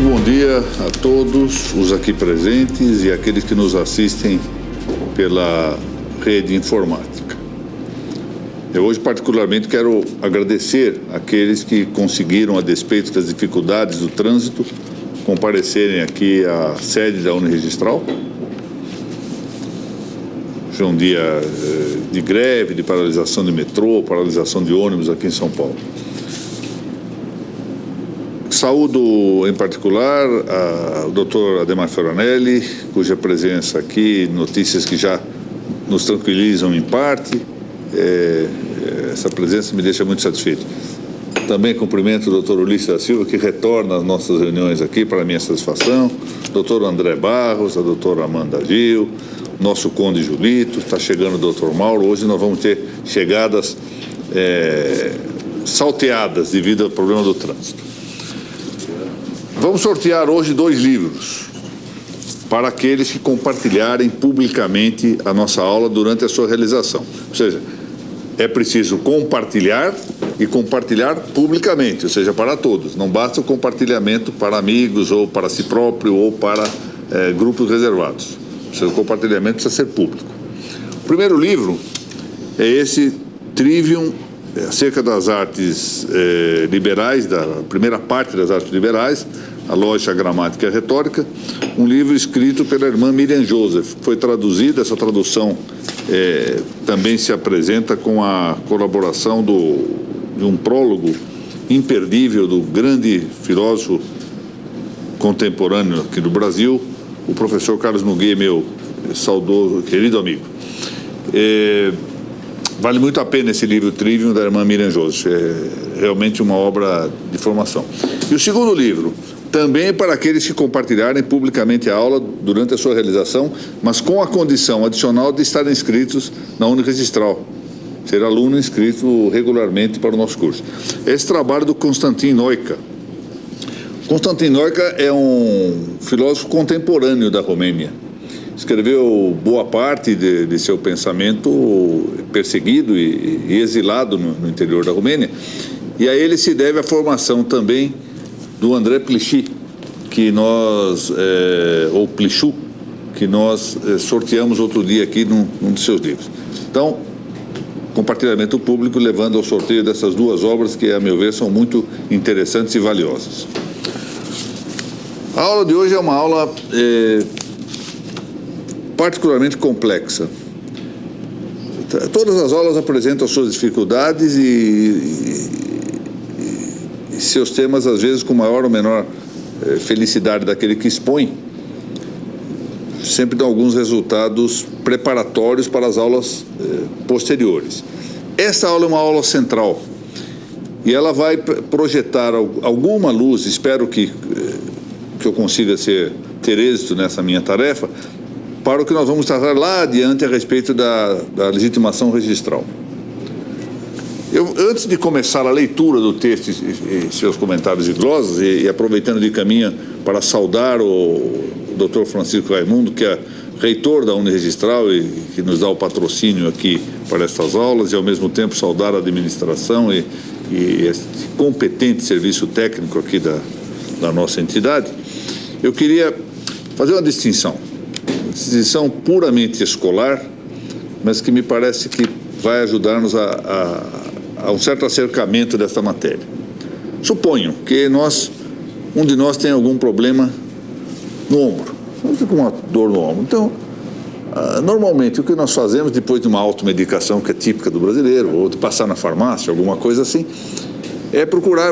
bom dia a todos os aqui presentes e aqueles que nos assistem pela rede informática. Eu hoje particularmente quero agradecer àqueles que conseguiram, a despeito das dificuldades do trânsito, comparecerem aqui à sede da Uniregistral. Hoje é um dia de greve, de paralisação de metrô, paralisação de ônibus aqui em São Paulo. Saúdo, em particular, o Dr. Ademar Ferranelli, cuja presença aqui, notícias que já nos tranquilizam em parte. Essa presença me deixa muito satisfeito. Também cumprimento o Dr. Ulisses da Silva, que retorna às nossas reuniões aqui, para minha satisfação. Dr. André Barros, a doutora Amanda Gil, nosso Conde Julito, está chegando o Dr. Mauro. Hoje nós vamos ter chegadas salteadas devido ao problema do trânsito. Vamos sortear hoje 2 livros para aqueles que compartilharem publicamente a nossa aula durante a sua realização. Ou seja, é preciso compartilhar e compartilhar publicamente, ou seja, para todos. Não basta o compartilhamento para amigos ou para si próprio ou para grupos reservados. O compartilhamento precisa ser público. O primeiro livro é esse Trivium, acerca das artes liberais, da primeira parte das artes liberais, a lógica, a gramática e a retórica, um livro escrito pela irmã Miriam Joseph. Foi traduzido, essa tradução também se apresenta com a colaboração de um prólogo imperdível do grande filósofo contemporâneo aqui do Brasil, o professor Carlos Nogueira, meu saudoso, querido amigo. Vale muito a pena esse livro Trivium, da irmã Miriam Joseph. É realmente uma obra de formação. E o segundo livro, também para aqueles que compartilharem publicamente a aula durante a sua realização, mas com a condição adicional de estarem inscritos na Uniregistral, ser aluno inscrito regularmente para o nosso curso. Esse trabalho do Constantin Noica. Constantin Noica é um filósofo contemporâneo da Romênia. Escreveu boa parte de seu pensamento perseguido e exilado no interior da Romênia. E a ele se deve a formação também do André Plichy, que nós, ou Plichu, que nós sorteamos outro dia aqui num dos seus livros. Então, compartilhamento público levando ao sorteio dessas 2 obras que, a meu ver, são muito interessantes e valiosas. A aula de hoje é uma aula particularmente complexa. Todas as aulas apresentam as suas dificuldades e seus temas, às vezes, com maior ou menor felicidade daquele que expõe, sempre dão alguns resultados preparatórios para as aulas posteriores. Essa aula é uma aula central e ela vai projetar alguma luz, espero que eu consiga ter êxito nessa minha tarefa, para o que nós vamos tratar lá adiante a respeito da legitimação registral. Antes de começar a leitura do texto e seus comentários e glosas, e aproveitando de caminho para saudar o Dr. Francisco Raimundo, que é reitor da Uniregistral e que nos dá o patrocínio aqui para estas aulas, e ao mesmo tempo saudar a administração e esse competente serviço técnico aqui da nossa entidade, eu queria fazer uma distinção puramente escolar, mas que me parece que vai ajudar-nos a um certo acercamento desta matéria. Suponho que um de nós tem algum problema no ombro, com uma dor no ombro. Então, normalmente, o que nós fazemos depois de uma automedicação que é típica do brasileiro, ou de passar na farmácia, alguma coisa assim,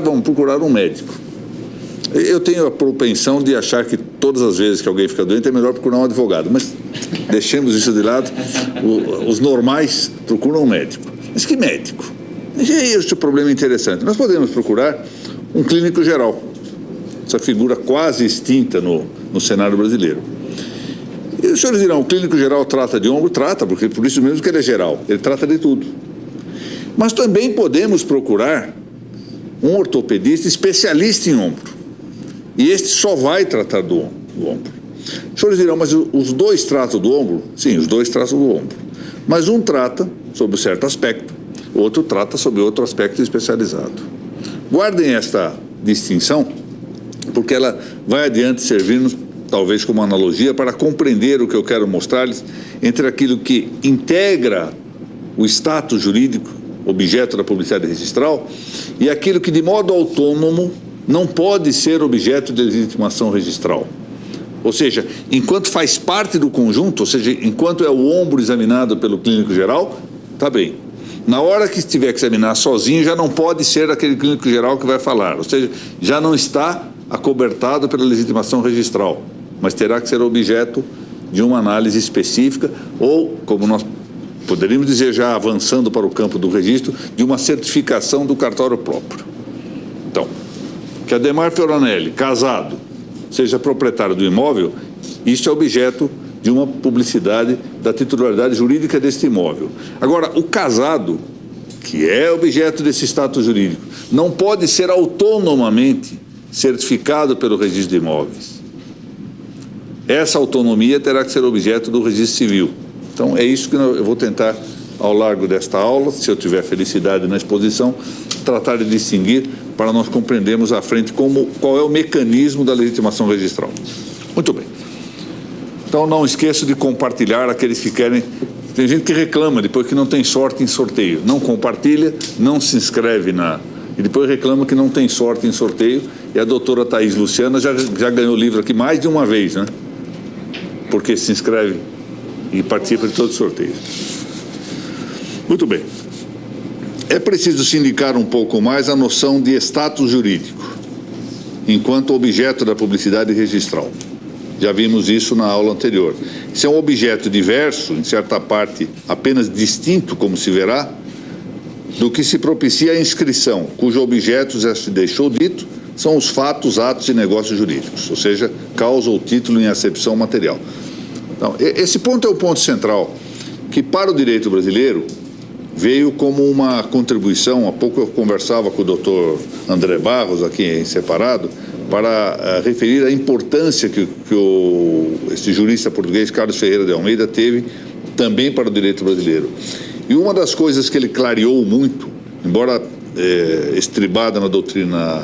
vamos procurar um médico. Eu tenho a propensão de achar que todas as vezes que alguém fica doente é melhor procurar um advogado, mas deixemos isso de lado. Os normais procuram um médico. Mas que médico? Este é o problema interessante. Nós podemos procurar um clínico geral, essa figura quase extinta no cenário brasileiro. E os senhores dirão, o clínico geral trata de ombro? Trata, porque por isso mesmo que ele é geral, ele trata de tudo. Mas também podemos procurar um ortopedista especialista em ombro. E este só vai tratar do ombro. Os senhores dirão, mas os dois tratam do ombro? Sim, os dois tratam do ombro. Mas um trata sobre um certo aspecto, o outro trata sobre outro aspecto especializado. Guardem esta distinção, porque ela vai adiante servir-nos, talvez como analogia, para compreender o que eu quero mostrar-lhes entre aquilo que integra o status jurídico, objeto da publicidade registral, e aquilo que de modo autônomo não pode ser objeto de legitimação registral. Ou seja, enquanto faz parte do conjunto, ou seja, enquanto é o ombro examinado pelo clínico geral, está bem. Na hora que tiver que examinar sozinho, já não pode ser aquele clínico geral que vai falar, ou seja, já não está acobertado pela legitimação registral, mas terá que ser objeto de uma análise específica ou, como nós poderíamos dizer já avançando para o campo do registro, de uma certificação do cartório próprio. Então, que Ademar Fioranelli, casado, seja proprietário do imóvel, isso é objeto de uma publicidade da titularidade jurídica deste imóvel. Agora, o casado, que é objeto desse status jurídico, não pode ser autonomamente certificado pelo registro de imóveis. Essa autonomia terá que ser objeto do registro civil. Então, é isso que eu vou tentar, ao largo desta aula, se eu tiver felicidade na exposição, tratar de distinguir para nós compreendermos à frente qual é o mecanismo da legitimação registral. Muito bem. Então, não esqueça de compartilhar aqueles que querem. Tem gente que reclama depois que não tem sorte em sorteio. Não compartilha, não se inscreve e depois reclama que não tem sorte em sorteio. E a doutora Thaís Luciana já ganhou o livro aqui mais de uma vez, né? Porque se inscreve e participa de todos os sorteios. Muito bem. É preciso se indicar um pouco mais a noção de status jurídico, enquanto objeto da publicidade registral. Já vimos isso na aula anterior. Se é um objeto diverso, em certa parte apenas distinto, como se verá, do que se propicia a inscrição, cujo objeto já se deixou dito, são os fatos, atos e negócios jurídicos, ou seja, causa ou título em acepção material. Então, esse ponto é o ponto central, que para o direito brasileiro veio como uma contribuição. Há pouco eu conversava com o doutor André Barros, aqui em separado, para referir a importância que esse jurista português, Carlos Ferreira de Almeida, teve também para o direito brasileiro. E uma das coisas que ele clareou muito, embora estribada na doutrina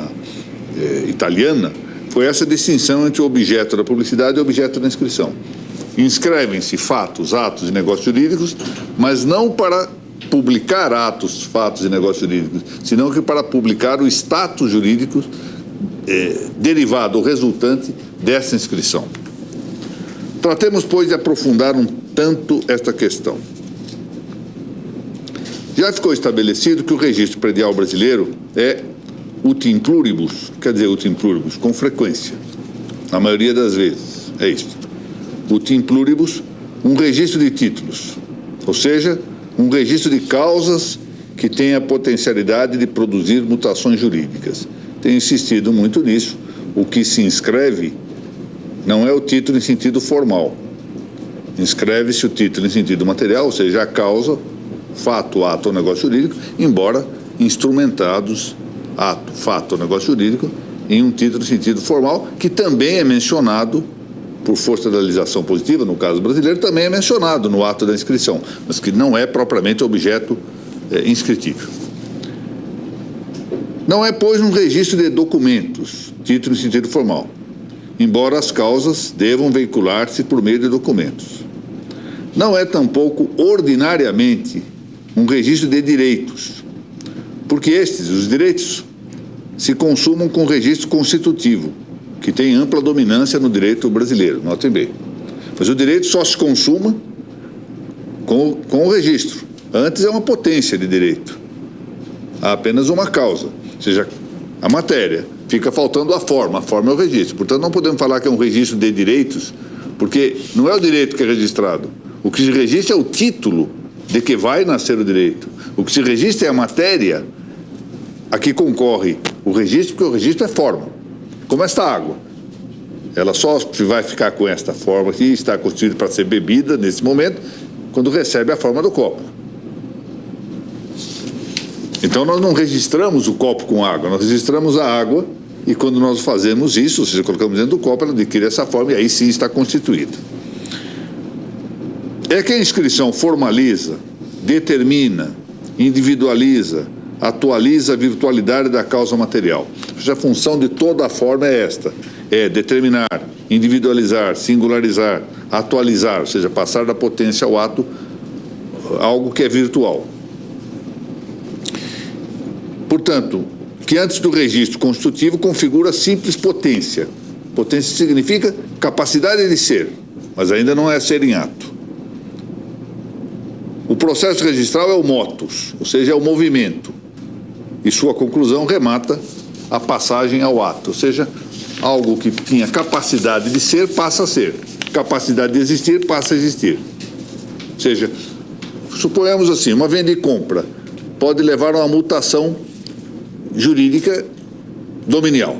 italiana, foi essa distinção entre o objeto da publicidade e o objeto da inscrição. Inscrevem-se fatos, atos e negócios jurídicos, mas não para publicar atos, fatos e negócios jurídicos, senão que para publicar o status jurídico derivado ou resultante dessa inscrição. Tratemos, pois, de aprofundar um tanto esta questão. Já ficou estabelecido que o registro predial brasileiro é utim pluribus, quer dizer, utim pluribus, com frequência, na maioria das vezes, é isso. Utim pluribus, um registro de títulos, ou seja, um registro de causas que tem a potencialidade de produzir mutações jurídicas. Tenho insistido muito nisso. O que se inscreve não é o título em sentido formal. Inscreve-se o título em sentido material, ou seja, a causa, fato, ato ou negócio jurídico, embora instrumentados, ato, fato ou negócio jurídico, em um título em sentido formal, que também é mencionado por força da legislação positiva, no caso brasileiro, também é mencionado no ato da inscrição, mas que não é propriamente objeto inscritível. Não é, pois, um registro de documentos, título em sentido formal, embora as causas devam veicular-se por meio de documentos. Não é tampouco, ordinariamente, um registro de direitos, porque estes, os direitos, se consumam com registro constitutivo, que tem ampla dominância no direito brasileiro, notem bem. Mas o direito só se consuma com o registro. Antes é uma potência de direito. Há apenas uma causa, ou seja, a matéria. Fica faltando a forma é o registro. Portanto, não podemos falar que é um registro de direitos, porque não é o direito que é registrado. O que se registra é o título de que vai nascer o direito. O que se registra é a matéria a que concorre o registro, porque o registro é forma. Como esta água, ela só vai ficar com esta forma que está constituída para ser bebida nesse momento, quando recebe a forma do copo. Então nós não registramos o copo com água, nós registramos a água e quando nós fazemos isso, ou seja, colocamos dentro do copo, ela adquire essa forma e aí sim está constituída. É que a inscrição formaliza, determina, individualiza atualiza a virtualidade da causa material. A função de toda a forma é esta, é determinar, individualizar, singularizar, atualizar, ou seja, passar da potência ao ato, algo que é virtual. Portanto, que antes do registro constitutivo configura simples potência. Potência significa capacidade de ser, mas ainda não é ser em ato. O processo registral é o motus, ou seja, é o movimento, e sua conclusão remata a passagem ao ato, ou seja, algo que tinha capacidade de ser passa a ser, capacidade de existir passa a existir. Ou seja, suponhamos assim, uma venda e compra pode levar a uma mutação jurídica dominial.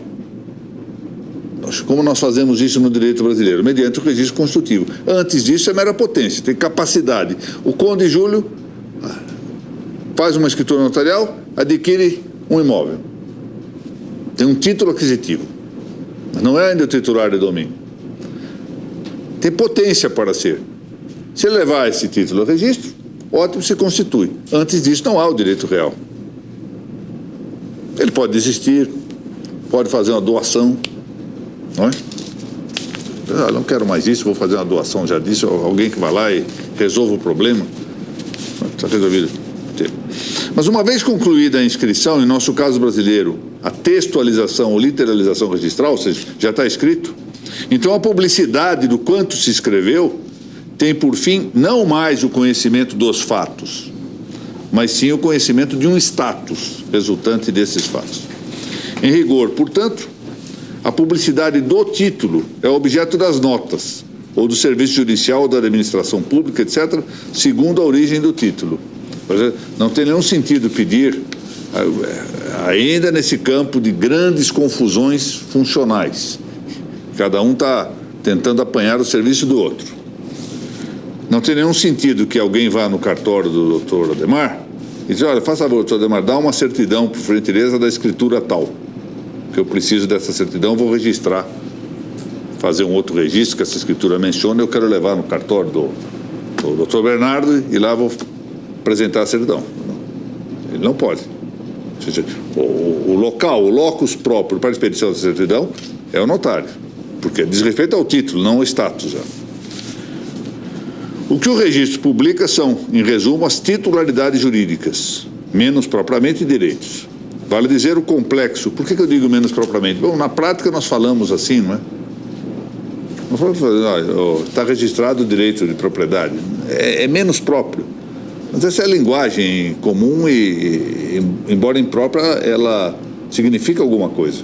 Como nós fazemos isso no direito brasileiro? Mediante o registro constitutivo. Antes disso é mera potência, tem capacidade. O Conde Júlio faz uma escritura notarial, adquire um imóvel. Tem um título aquisitivo, mas não é ainda o titular de domínio. Tem potência para ser. Se ele levar esse título ao registro, ótimo, se constitui. Antes disso não há o direito real. Ele pode desistir, pode fazer uma doação, não é? Eu não quero mais isso, vou fazer uma doação, já disse, alguém que vai lá e resolva o problema. Está resolvido. Mas uma vez concluída a inscrição, em nosso caso brasileiro, a textualização ou literalização registral, ou seja, já está escrito, então a publicidade do quanto se escreveu tem por fim não mais o conhecimento dos fatos, mas sim o conhecimento de um status resultante desses fatos. Em rigor, portanto, a publicidade do título é objeto das notas, ou do serviço judicial, ou da administração pública, etc., segundo a origem do título. Não tem nenhum sentido pedir, ainda nesse campo de grandes confusões funcionais. Cada um está tentando apanhar o serviço do outro. Não tem nenhum sentido que alguém vá no cartório do doutor Ademar e diz, olha, faça favor, doutor Ademar, dá uma certidão, por gentileza, da escritura tal, que eu preciso dessa certidão, vou registrar, fazer um outro registro que essa escritura menciona, eu quero levar no cartório do doutor Bernardo e lá vou apresentar a certidão. Ele não pode. Ou seja, o local, o locus próprio para a expedição da certidão é o notário, porque diz respeito ao título, não ao status já. O que o registro publica são, em resumo, as titularidades jurídicas, menos propriamente direitos. Vale dizer o complexo. Por que eu digo menos propriamente? Bom, na prática nós falamos assim, não é? Não falamos, está registrado o direito de propriedade. É menos próprio. Mas essa é a linguagem comum e embora imprópria, ela significa alguma coisa.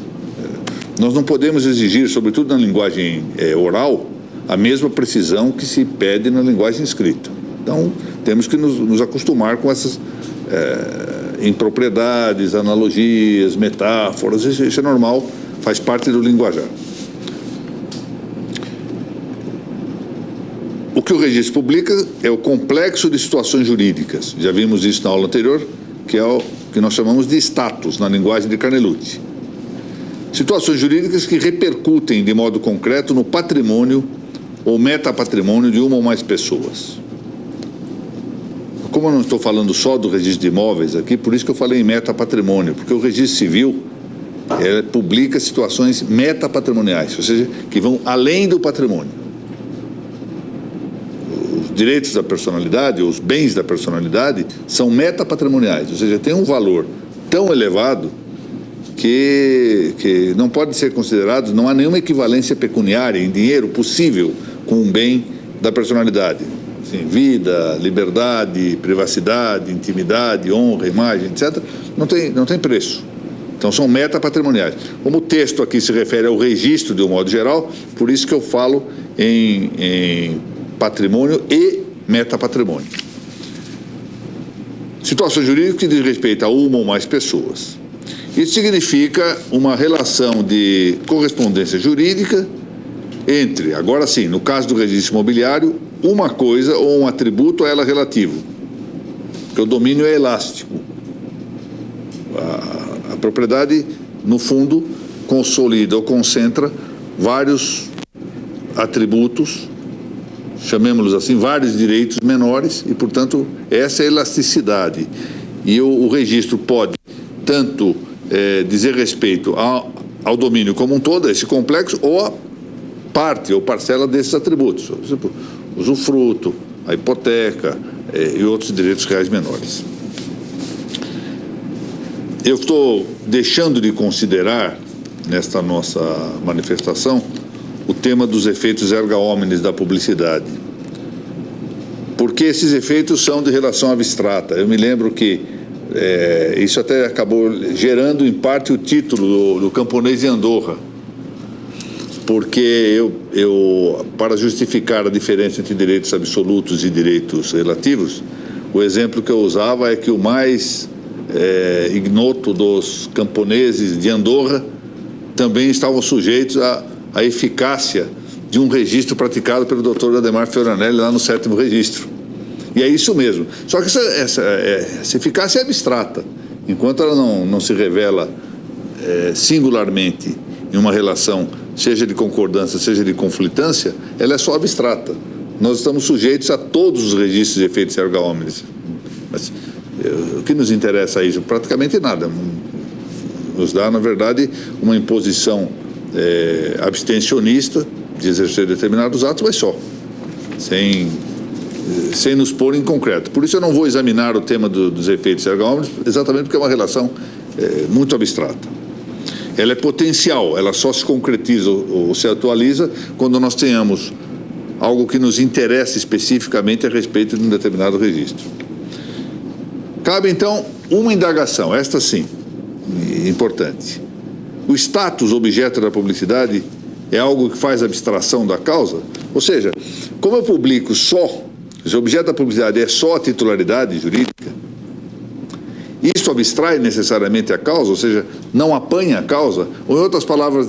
Nós não podemos exigir, sobretudo na linguagem oral, a mesma precisão que se pede na linguagem escrita. Então, temos que nos acostumar com essas impropriedades, analogias, metáforas, isso é normal, faz parte do linguajar. O que o registro publica é o complexo de situações jurídicas. Já vimos isso na aula anterior, que é o que nós chamamos de status, na linguagem de Carnelucci. Situações jurídicas que repercutem de modo concreto no patrimônio ou metapatrimônio de uma ou mais pessoas. Como eu não estou falando só do registro de imóveis aqui, por isso que eu falei em metapatrimônio, porque o registro civil publica situações metapatrimoniais, ou seja, que vão além do patrimônio. Os direitos da personalidade, os bens da personalidade, são metapatrimoniais, ou seja, tem um valor tão elevado que não pode ser considerado, não há nenhuma equivalência pecuniária em dinheiro possível com um bem da personalidade. Assim, vida, liberdade, privacidade, intimidade, honra, imagem, etc., não tem preço. Então são metapatrimoniais. Como o texto aqui se refere ao registro de um modo geral, por isso que eu falo em patrimônio e metapatrimônio. Situações jurídicas que diz respeito a uma ou mais pessoas. Isso significa uma relação de correspondência jurídica entre, agora sim, no caso do registro imobiliário, uma coisa ou um atributo a ela relativo, porque o domínio é elástico. A propriedade, no fundo, consolida ou concentra vários atributos, chamemos-los assim, vários direitos menores, e, portanto, essa é a elasticidade. E o registro pode tanto dizer respeito ao domínio como um todo, a esse complexo, ou a parte ou parcela desses atributos, por exemplo, o usufruto, a hipoteca e outros direitos reais menores. Eu estou deixando de considerar, nesta nossa manifestação, o tema dos efeitos erga omnes da publicidade, porque esses efeitos são de relação abstrata. Eu me lembro que isso até acabou gerando, em parte, o título do Camponês de Andorra, porque para justificar a diferença entre direitos absolutos e direitos relativos, o exemplo que eu usava é que o mais ignoto dos camponeses de Andorra também estavam sujeitos à eficácia de um registro praticado pelo Dr. Ademar Fioranelli lá no 7º registro. E é isso mesmo. Só que essa eficácia é abstrata. Enquanto ela não se revela singularmente em uma relação, seja de concordância, seja de conflitância, ela é só abstrata. Nós estamos sujeitos a todos os registros de efeitos erga omnes. Mas o que nos interessa isso? Praticamente nada. Nos dá, na verdade, uma imposição abstencionista de exercer determinados atos, mas só, sem nos pôr em concreto. Por isso eu não vou examinar o tema dos efeitos erga omnes, exatamente porque é uma relação muito abstrata. Ela é potencial, ela só se concretiza ou se atualiza quando nós tenhamos algo que nos interessa especificamente a respeito de um determinado registro. Cabe, então, uma indagação, esta sim, importante. O status objeto da publicidade é algo que faz abstração da causa? Ou seja, como eu publico só, se o objeto da publicidade é só a titularidade jurídica, isso abstrai necessariamente a causa, ou seja, não apanha a causa? Ou, em outras palavras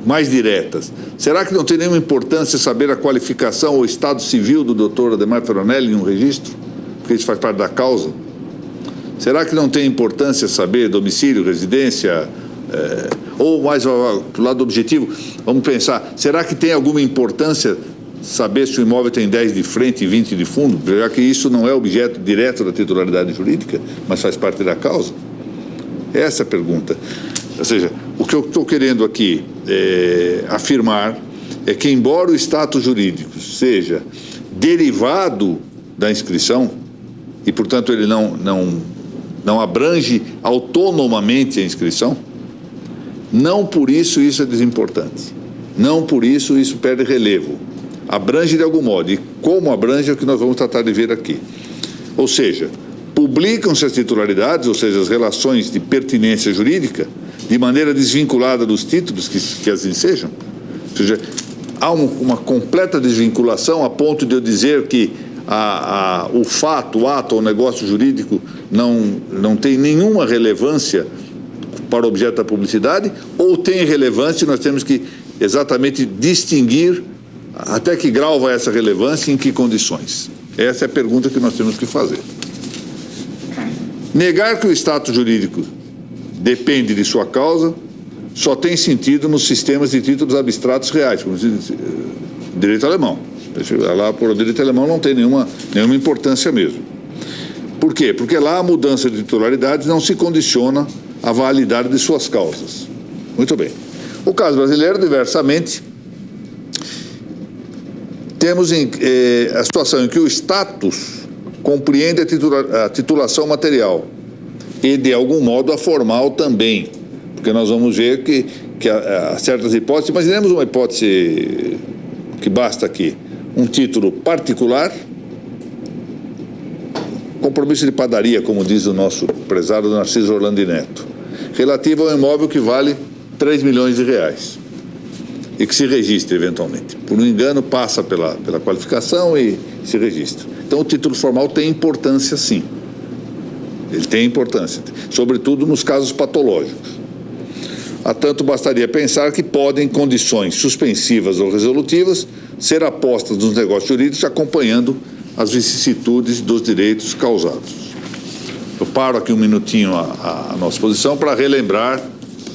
mais diretas, será que não tem nenhuma importância saber a qualificação ou estado civil do Dr. Ademar Fioranelli em um registro? Porque isso faz parte da causa. Será que não tem importância saber domicílio, residência, ou mais do lado objetivo, vamos pensar, será que tem alguma importância saber se o imóvel tem 10 de frente e 20 de fundo, já que isso não é objeto direto da titularidade jurídica, mas faz parte da causa? Essa é a pergunta. Ou seja, o que eu estou querendo aqui afirmar é que, embora o status jurídico seja derivado da inscrição, e, portanto, ele não abrange autonomamente a inscrição, não por isso é desimportante. Não por isso perde relevo. Abrange de algum modo. E como abrange é o que nós vamos tratar de ver aqui. Ou seja, publicam-se as titularidades, ou seja, as relações de pertinência jurídica, de maneira desvinculada dos títulos que assim sejam. Ou seja, há uma completa desvinculação a ponto de eu dizer que o fato, o ato ou negócio jurídico não tem nenhuma relevância para o objeto da publicidade, ou tem relevância e nós temos que exatamente distinguir até que grau vai essa relevância e em que condições. Essa é a pergunta que nós temos que fazer. Negar que o status jurídico depende de sua causa só tem sentido nos sistemas de títulos abstratos reais, como diz direito alemão. Lá, por o direito alemão, não tem nenhuma importância mesmo. Por quê? Porque lá a mudança de titularidades não se condiciona à validade de suas causas. Muito bem. O caso brasileiro, diversamente, temos a situação em que o status compreende a titulação material e, de algum modo, a formal também, porque nós vamos ver que há certas hipóteses. Imaginemos uma hipótese que basta aqui: um título particular, compromisso de padaria, como diz o nosso prezado Narciso Orlando Neto, relativo ao imóvel que vale 3 milhões de reais e que se registra eventualmente. Por um engano, passa pela qualificação e se registra. Então, o título formal tem importância, sim. Ele tem importância, sobretudo nos casos patológicos. Há tanto bastaria pensar que podem condições suspensivas ou resolutivas ser apostas nos negócios jurídicos acompanhando as vicissitudes dos direitos causados. Eu paro aqui um minutinho a nossa posição para relembrar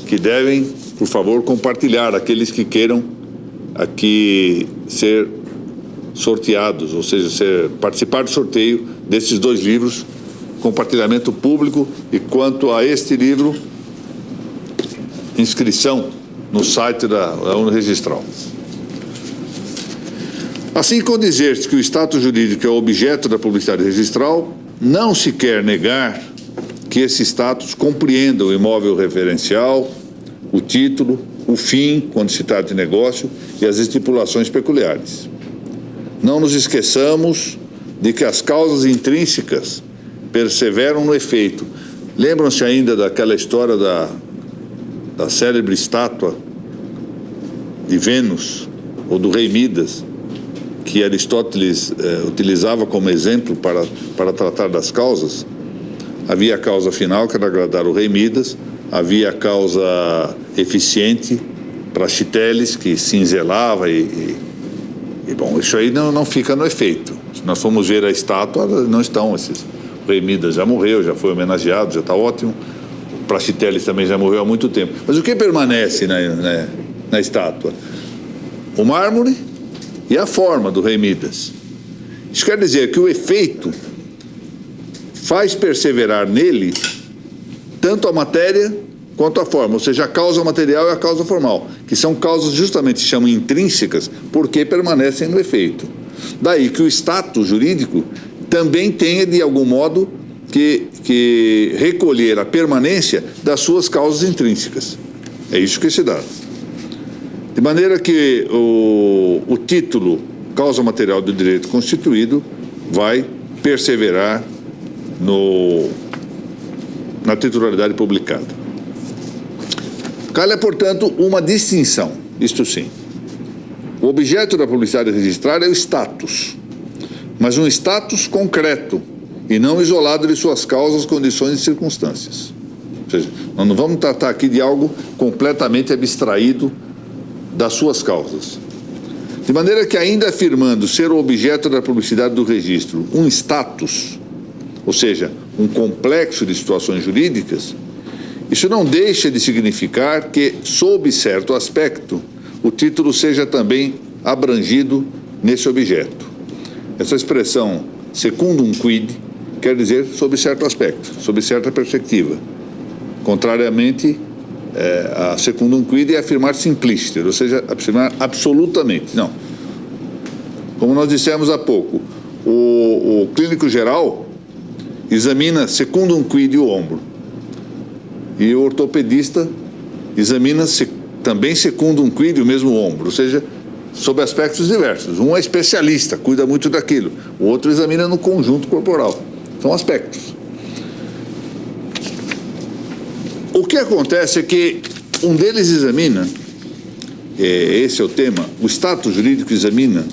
que devem, por favor, compartilhar aqueles que queiram aqui ser sorteados, ou seja, participar do sorteio desses 2 livros compartilhamento público e, quanto a este livro, inscrição no site da Uniregistral. Assim, com dizer-se que o status jurídico é objeto da publicidade registral, não se quer negar que esse status compreenda o imóvel referencial, o título, o fim, quando se trata de negócio, e as estipulações peculiares. Não nos esqueçamos de que as causas intrínsecas perseveram no efeito. Lembram-se ainda daquela história da célebre estátua de Vênus, ou do rei Midas, que Aristóteles utilizava como exemplo para tratar das causas? Havia a causa final, que era agradar o rei Midas, havia a causa eficiente, Praxiteles, que cinzelava bom, isso aí não fica no efeito. Se nós formos ver a estátua, não estão esses. O rei Midas já morreu, já foi homenageado, já está ótimo. O Praxiteles também já morreu há muito tempo. Mas o que permanece na estátua? O mármore e a forma do rei Midas. Isso quer dizer que o efeito faz perseverar nele tanto a matéria quanto a forma, ou seja, a causa material e a causa formal, que são causas justamente se chamam intrínsecas porque permanecem no efeito. Daí que o status jurídico também tenha, de algum modo, que recolher a permanência das suas causas intrínsecas. É isso que se dá. De maneira que o título, causa material do direito constituído, vai perseverar na titularidade publicada. Calha, portanto, uma distinção, isto sim. O objeto da publicidade registrada é o status, mas um status concreto e não isolado de suas causas, condições e circunstâncias. Ou seja, nós não vamos tratar aqui de algo completamente abstraído das suas causas. De maneira que, ainda afirmando ser o objeto da publicidade do registro um status, ou seja, um complexo de situações jurídicas, isso não deixa de significar que, sob certo aspecto, o título seja também abrangido nesse objeto. Essa expressão secundum quid quer dizer sob certo aspecto, sob certa perspectiva. Contrariamente, a secundum quid é afirmar simpliciter, ou seja, afirmar absolutamente. Não. Como nós dissemos há pouco, o clínico geral examina secundum quid o ombro. E o ortopedista examina também secundum quid o mesmo ombro, ou seja, sob aspectos diversos. Um é especialista, cuida muito daquilo. O outro examina no conjunto corporal. São aspectos. O que acontece é que um deles examina, esse é o tema, o status jurídico examina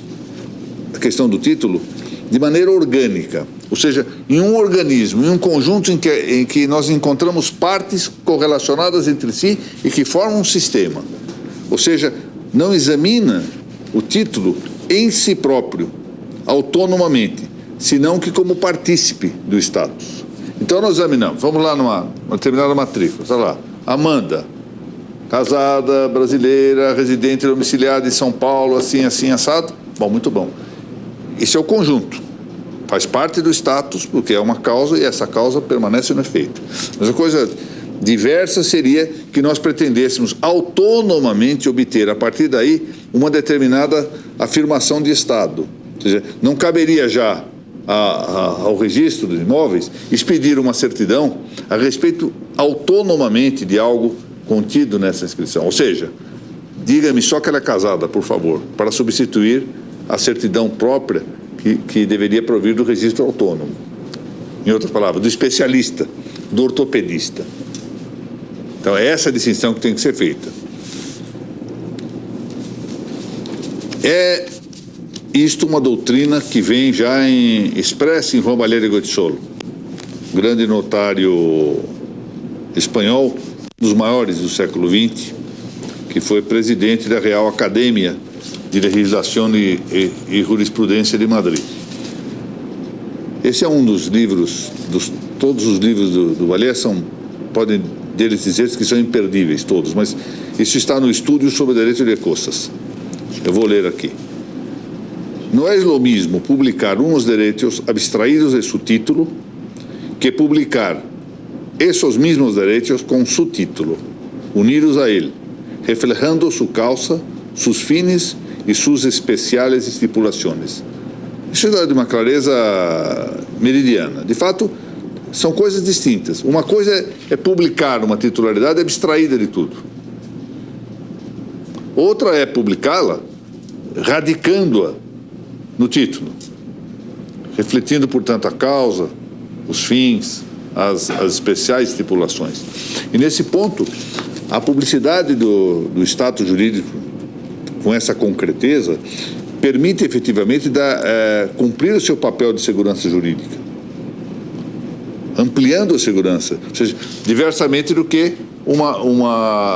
a questão do título de maneira orgânica, ou seja, em um organismo, em um conjunto em que nós encontramos partes correlacionadas entre si e que formam um sistema. Ou seja, não examina o título em si próprio, autonomamente, senão que como partícipe do status. Então nós examinamos, vamos lá numa determinada matrícula, está lá, Amanda, casada, brasileira, residente domiciliada em São Paulo, assim, assado. Bom, muito bom. Isso é o conjunto. Faz parte do status, porque é uma causa e essa causa permanece no efeito. Mas a coisa diversa seria que nós pretendêssemos autonomamente obter, a partir daí, uma determinada afirmação de Estado. Ou seja, não caberia já ao registro dos imóveis expedir uma certidão a respeito autonomamente de algo contido nessa inscrição. Ou seja, diga-me só que ela é casada, por favor, para substituir a certidão própria que deveria provir do registro autônomo. Em outras palavras, do especialista, do ortopedista. Então, é essa a distinção que tem que ser feita. É isto uma doutrina que vem já expressa em João Valera Goitisolo, grande notário espanhol, um dos maiores do século XX, que foi presidente da Real Academia de Legislação e Jurisprudência de Madrid. Esse é um dos livros, todos os livros do Valera podem deles dizer que são imperdíveis todos, mas isso está no Estudio sobre Direito de Costas. Eu vou ler aqui. No es lo mismo publicar unos derechos abstraídos de su título que publicar esos mismos derechos con su título, unidos a él, reflejando su causa, sus fines y sus especiales estipulaciones. Isso é de uma clareza meridiana. De fato, são coisas distintas. Uma coisa é publicar uma titularidade abstraída de tudo. Outra é publicá-la radicando-a no título, refletindo, portanto, a causa, os fins, as especiais estipulações. E nesse ponto, a publicidade do status jurídico, com essa concreteza, permite efetivamente cumprir o seu papel de segurança jurídica, ampliando a segurança, ou seja, diversamente do que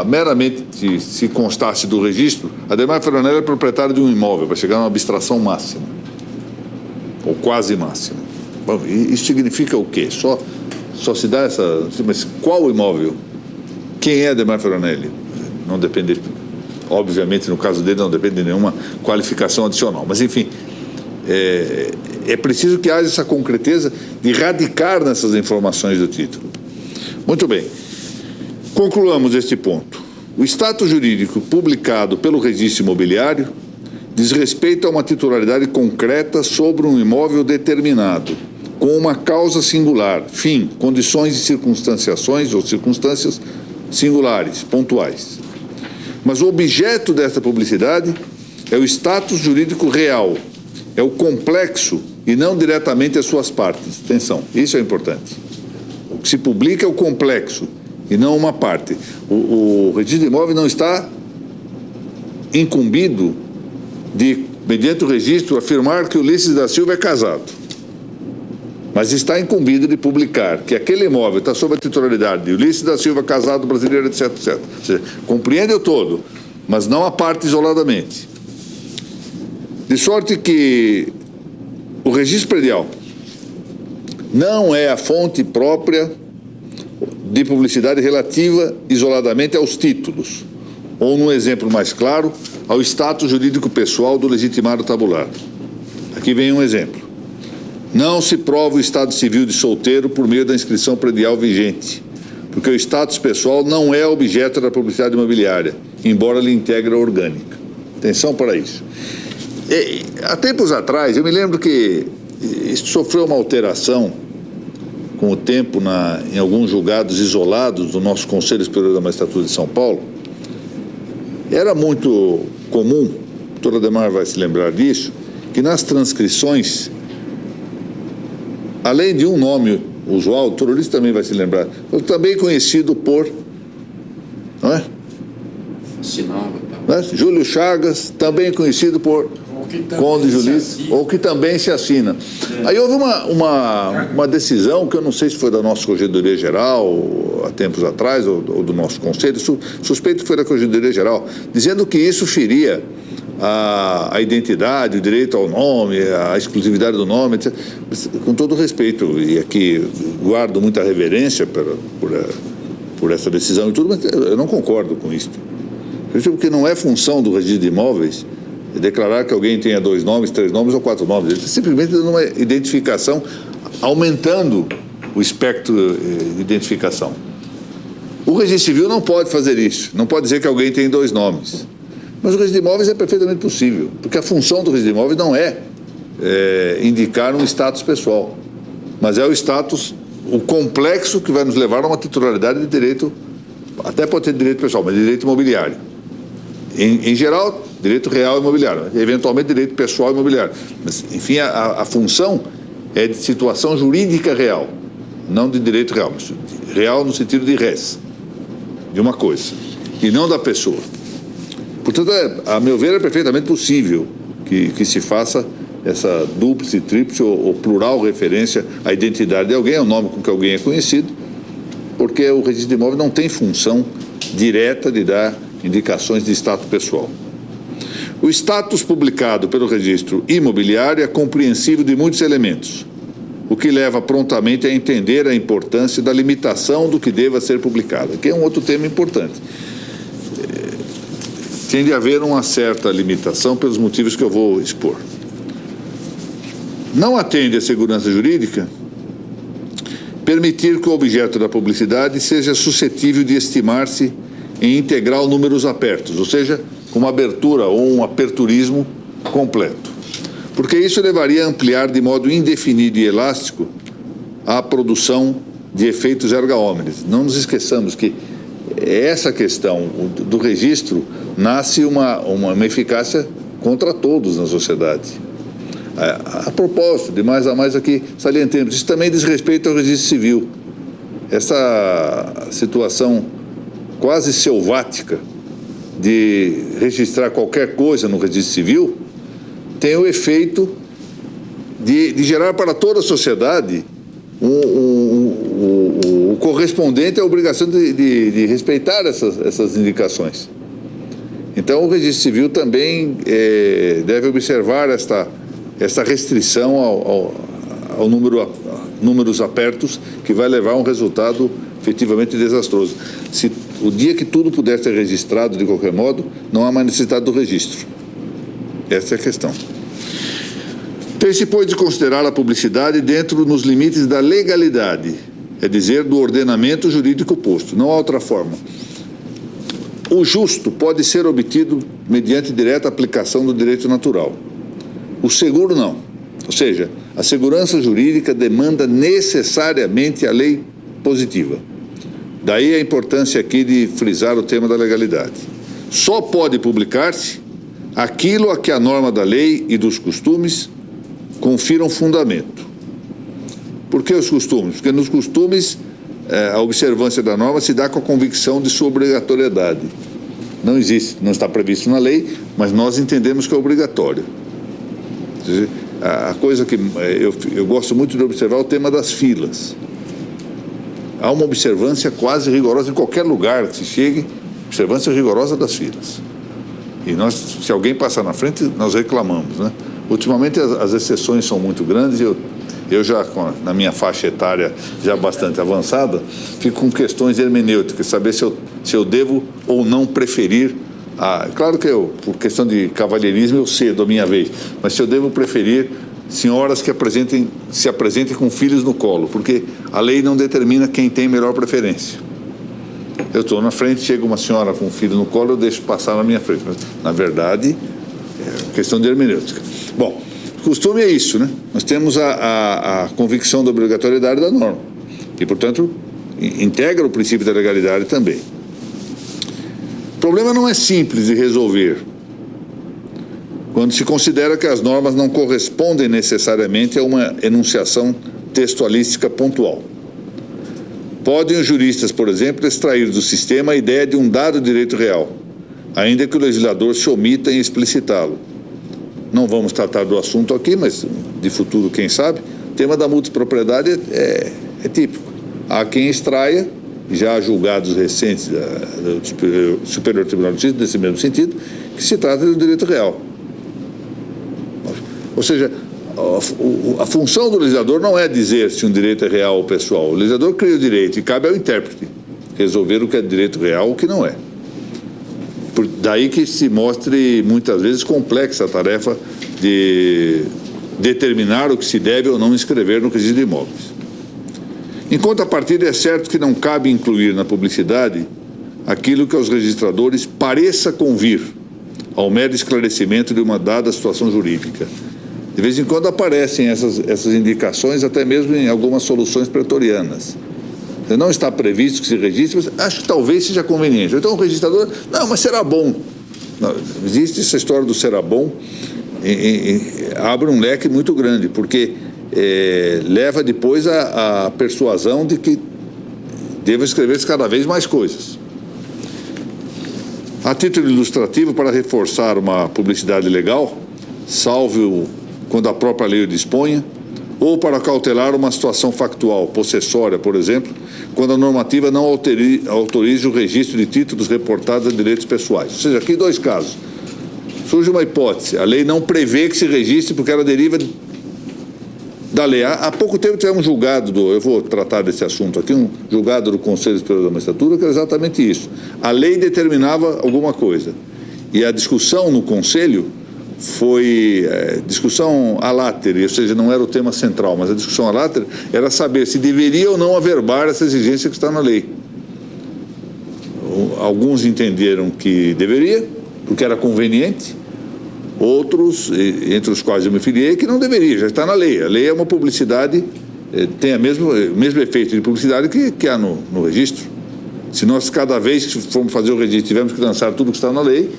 meramente se constasse do registro, Adhemar Ferronelli é proprietário de um imóvel, para chegar a uma abstração máxima, ou quase máxima. Bom, isso significa o quê? Só se dá essa... Mas qual imóvel? Quem é Adhemar Ferronelli? Não depende... Obviamente, no caso dele, não depende de nenhuma qualificação adicional. Mas, enfim, é preciso que haja essa concreteza de radicar nessas informações do título. Muito bem. Concluamos este ponto. O status jurídico publicado pelo registro imobiliário diz respeito a uma titularidade concreta sobre um imóvel determinado, com uma causa singular, fim, condições e circunstanciações ou circunstâncias singulares, pontuais. Mas o objeto desta publicidade é o status jurídico real, é o complexo e não diretamente as suas partes. Atenção, isso é importante. O que se publica é o complexo e não uma parte. O registro de imóvel não está incumbido de, mediante o registro, afirmar que Ulisses da Silva é casado. Mas está incumbido de publicar que aquele imóvel está sob a titularidade de Ulisses da Silva, casado, brasileiro, etc, etc. Ou seja, compreende o todo, mas não a parte isoladamente. De sorte que o registro predial não é a fonte própria de publicidade relativa isoladamente aos títulos, ou, num exemplo mais claro, ao status jurídico pessoal do legitimado tabular. Aqui vem um exemplo. Não se prova o estado civil de solteiro por meio da inscrição predial vigente, porque o status pessoal não é objeto da publicidade imobiliária, embora lhe integre a orgânica. Atenção para isso. Há tempos atrás, eu me lembro que isso sofreu uma alteração com o tempo em alguns julgados isolados do nosso Conselho Superior da Magistratura de São Paulo. Era muito comum, o doutor Adhemar vai se lembrar disso, que nas transcrições, além de um nome usual, o doutor Ulisses também vai se lembrar, também conhecido por, não é? Assinava, tá? Júlio Chagas, também conhecido por Conde Ulisses, ou que também se assina. Aí houve uma decisão, que eu não sei se foi da nossa Corregedoria Geral, há tempos atrás, ou do nosso Conselho, suspeito que foi da Corregedoria Geral, dizendo que isso feria a identidade, o direito ao nome, a exclusividade do nome, etc. Com todo respeito, e aqui guardo muita reverência por essa decisão e tudo, mas eu não concordo com isso. Porque não é função do registro de imóveis declarar que alguém tenha 2 nomes, 3 nomes ou 4 nomes. Ele simplesmente dando uma identificação, aumentando o espectro de identificação. O registro civil não pode fazer isso, não pode dizer que alguém tem 2 nomes. Mas o registro de imóveis é perfeitamente possível, porque a função do registro de imóveis não é indicar um status pessoal, mas é o status, o complexo que vai nos levar a uma titularidade de direito, até pode ter direito pessoal, mas direito imobiliário. Em geral, direito real imobiliário, eventualmente direito pessoal imobiliário. Mas, enfim, a função é de situação jurídica real, não de direito real, mas real no sentido de res, de uma coisa, e não da pessoa. Portanto, a meu ver, é perfeitamente possível que se faça essa dúplice, tríplice ou plural referência à identidade de alguém, ao nome com que alguém é conhecido, porque o registro de imóvel não tem função direta de dar indicações de status pessoal. O status publicado pelo registro imobiliário é compreensível de muitos elementos, o que leva prontamente a entender a importância da limitação do que deva ser publicado, que é um outro tema importante. Tem de haver uma certa limitação pelos motivos que eu vou expor. Não atende à segurança jurídica permitir que o objeto da publicidade seja suscetível de estimar-se em integral números apertos, ou seja, com uma abertura ou um aperturismo completo. Porque isso levaria a ampliar de modo indefinido e elástico a produção de efeitos erga omnes. Não nos esqueçamos que essa questão do registro nasce uma eficácia contra todos na sociedade. A propósito, de mais a mais aqui salientemos, isso também diz respeito ao registro civil. Essa situação quase selvática de registrar qualquer coisa no registro civil tem o efeito de gerar para toda a sociedade o correspondente à obrigação de respeitar essas indicações. Então, o registro civil também deve observar esta restrição ao números apertos, que vai levar a um resultado efetivamente desastroso. Se o dia que tudo puder ser registrado de qualquer modo, não há mais necessidade do registro. Essa é a questão. Tem-se, pois, de considerar a publicidade dentro nos limites da legalidade, é dizer, do ordenamento jurídico posto. Não há outra forma. O justo pode ser obtido mediante direta aplicação do direito natural. O seguro não. Ou seja, a segurança jurídica demanda necessariamente a lei positiva. Daí a importância aqui de frisar o tema da legalidade. Só pode publicar-se aquilo a que a norma da lei e dos costumes confiram fundamento. Por que os costumes? Porque nos costumes a observância da norma se dá com a convicção de sua obrigatoriedade. Não existe, não está previsto na lei, mas nós entendemos que é obrigatório. A coisa que eu gosto muito de observar é o tema das filas. Há uma observância quase rigorosa em qualquer lugar que se chegue, observância rigorosa das filas. E nós, se alguém passar na frente, nós reclamamos, né? Ultimamente as exceções são muito grandes. Eu já, na minha faixa etária já bastante avançada, fico com questões hermenêuticas, saber se eu devo ou não preferir. Claro que por questão de cavalheirismo, eu cedo a minha vez, mas se eu devo preferir senhoras que se apresentem com filhos no colo, porque a lei não determina quem tem melhor preferência. Eu estou na frente, chega uma senhora com um filho no colo, eu deixo passar na minha frente, mas na verdade é questão de hermenêutica. Bom, costume é isso, né? Nós temos a convicção da obrigatoriedade da norma e, portanto, integra o princípio da legalidade também. O problema não é simples de resolver quando se considera que as normas não correspondem necessariamente a uma enunciação textualística pontual. Podem os juristas, por exemplo, extrair do sistema a ideia de um dado direito real, ainda que o legislador se omita em explicitá-lo. Não vamos tratar do assunto aqui, mas de futuro, quem sabe, o tema da multipropriedade é típico. Há quem extraia, já há julgados recentes do Superior Tribunal de Justiça, nesse mesmo sentido, que se trata de um direito real. Ou seja, a função do legislador não é dizer se um direito é real ou pessoal. O legislador cria o direito e cabe ao intérprete resolver o que é direito real ou o que não é. Daí que se mostre muitas vezes complexa a tarefa de determinar o que se deve ou não inscrever no registro de imóveis. Em contrapartida, é certo que não cabe incluir na publicidade aquilo que aos registradores pareça convir ao mero esclarecimento de uma dada situação jurídica. De vez em quando aparecem essas indicações, até mesmo em algumas soluções pretorianas. Não está previsto que se registre, mas acho que talvez seja conveniente. Então o registrador, não, mas será bom. Não, existe essa história do será bom, abre um leque muito grande, porque leva depois a persuasão de que deva escrever-se cada vez mais coisas. A título ilustrativo, para reforçar uma publicidade legal, salvo quando a própria lei o disponha, ou para cautelar uma situação factual, possessória, por exemplo, quando a normativa não autorize o registro de títulos reportados a direitos pessoais. Ou seja, aqui dois casos. Surge uma hipótese, a lei não prevê que se registre porque ela deriva da lei. Há pouco tempo tivemos um julgado, eu vou tratar desse assunto aqui, um julgado do Conselho Superior da Magistratura, que era exatamente isso. A lei determinava alguma coisa. E a discussão no Conselho foi discussão a latere, ou seja, não era o tema central, mas a discussão a latere era saber se deveria ou não averbar essa exigência que está na lei. Alguns entenderam que deveria, porque era conveniente, outros, entre os quais eu me filiei, que não deveria, já está na lei. A lei é uma publicidade, tem o mesmo efeito de publicidade que há no registro. Se nós, cada vez que formos fazer o registro, tivermos que lançar tudo que está na lei,